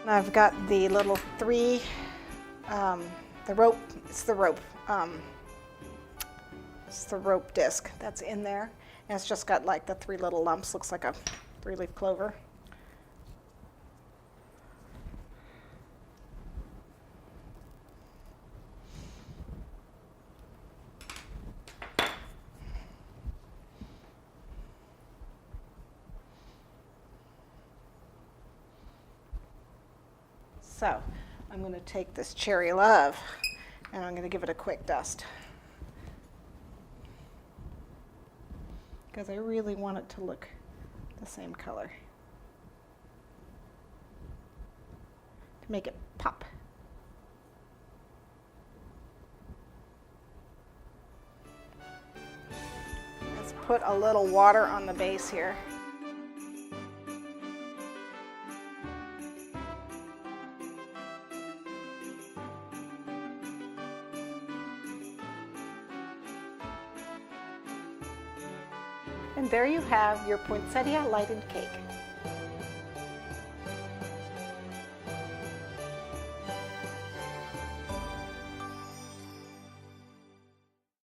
I've got the little the rope, it's the rope disc that's in there. And it's just got like the 3 little lumps, looks like a 3-leaf clover. So I'm going to take this Cherry Love and I'm going to give it a quick dust, because I really want it to look the same color to make it pop. Let's put a little water on the base here. And there you have your poinsettia lighted cake.